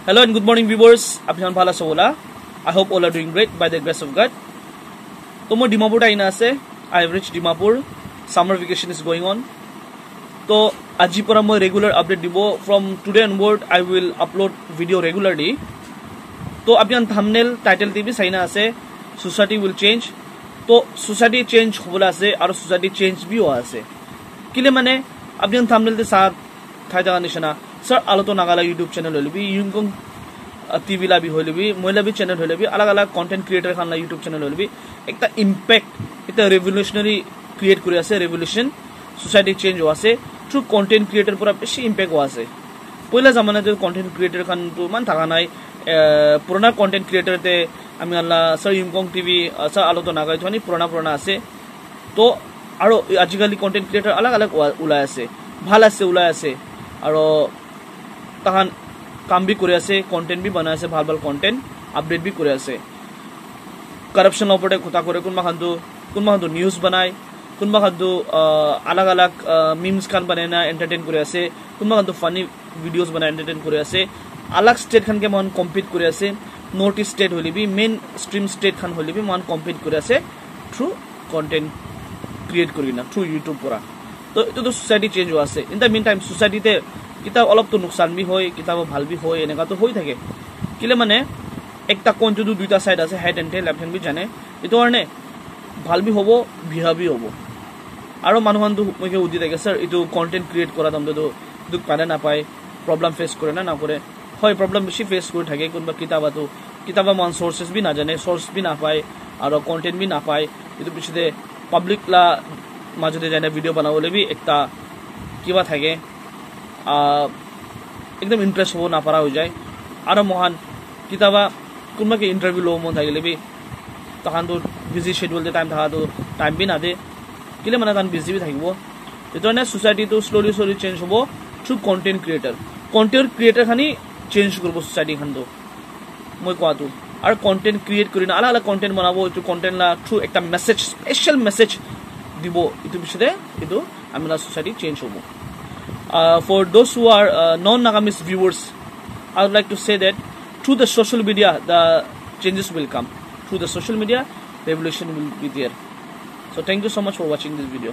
Hello and good morning viewers. Apnihan bhala sola. I hope all are doing great by the grace of God. So mo Dimapur ta ina ase. I have reached Dimapur. Summer vacation is going on. So aji pora mo regular update dibo. From today onward I will upload video regularly. So apnihan thumbnail title te bhi saina ase. Society will change. So society change hobola ase aru society change bhi ho ase. Kile mane apnihan thumbnail te sath thai jaga nishana sir aloto nagala YouTube channel hole bhi Yungkong TV la bhi hole bhi moila bhi channel hole bhi alag alag content creator khan la YouTube channel hole bhi ekta impact ekta revolutionary create kori ase revolution society change ho ase through content creator pura beshi impact ho ase poila zamana te content creator khan to man thaga nai purana content creator te ami alla sir Yungkong TV sir aloto nagai thoni purana ase to aro ajikali content creator alag alag ulai ase bhal ase ulai ase aro tahan কাম B কৰি আছে content B বনাই আছে ভাল ভাল content update B কৰি আছে কৰাপশন ওপৰতে কথা কৰে কোনবা খানটো নিউজ বনাই কোনবা খানটো আলাগ আলাগ মিমস খান বনাই না এন্টারটেইন কৰি আছে কোনবা খানটো ফানি ভিডিওস বনাই এন্টাৰটেইন কৰি আছে আলাগ স্টেট খান কে মান কম্পিট কৰি আছে নৰ্থ ইস্ট স্টেট হলি বি মেইন স্ট্ৰিম স্টেট খান হলি বি মান কম্পিট কৰি আছে থ্ৰু কন্টেন্ট ক্ৰিয়েট কৰি না থ্ৰু ইউটিউব পৰা তো এটো তো সোসাইটি চেঞ্জ হৈ আছে ইন দা মিন টাইম সোসাইটিতে কিতাব অলপ তো নুকসান বি হয় কিতাব ভাল বি হয় এনেকা তো হৈ থাকে কিলে মানে একটা কোনটো দুইটা সাইড আছে হেড এন্ড টেল লেফট হ্যান্ড বি জানে এটো কারণে ভাল বি হবো বিহা বি হবো আৰু মানুহন তো মকে উদি থাকে স্যাৰ এটো কন্টেন্ট ক্ৰিয়েট কৰা দম তো দুক পারে না পায় প্রবলেম ফেস করে না করে হয় প্রবলেম বেশি ফেস করে থাকে কোনবা কিতাবা মান সোর্সেস বি না জানে সোর্স বি না পায় আর কন্টেন্ট বি না পায় এটো পিছতে পাবলিক লা মাজতে জানে ভিডিও বানাবলে বি একটা কিবা থাকে एकदम इंटरेस्ट हो ना पारा हो जाए और महान किताबा कुछ के इंटरव्यू लो मन थकिले भी तहन तो बिजी शेड्यूल दे टाइम था तो टाइम भी ना दे किले माने तहन बिजी भी থাকিব এতনে সোসাইটি তো স্লোলি চেঞ্জ হবো থ্রু কন্টেন্ট ক্রিয়েটর খানি চেঞ্জ করব সোসাইটি খান তো মই কোয়াতো আর কন্টেন্ট ক্রিয়েট করি না আলাদা কন্টেন্ট বানাবো একটু কন্টেন্ট লা থ্রু একটা মেসেজ স্পেশাল মেসেজ দিব এটো পিছতে এটো আমরা সোসাইটি চেঞ্জ হবো For those who are non-Nagamis viewers, I would like to say that through the social media, the changes will come. Through the social media, revolution will be there. So thank you so much for watching this video.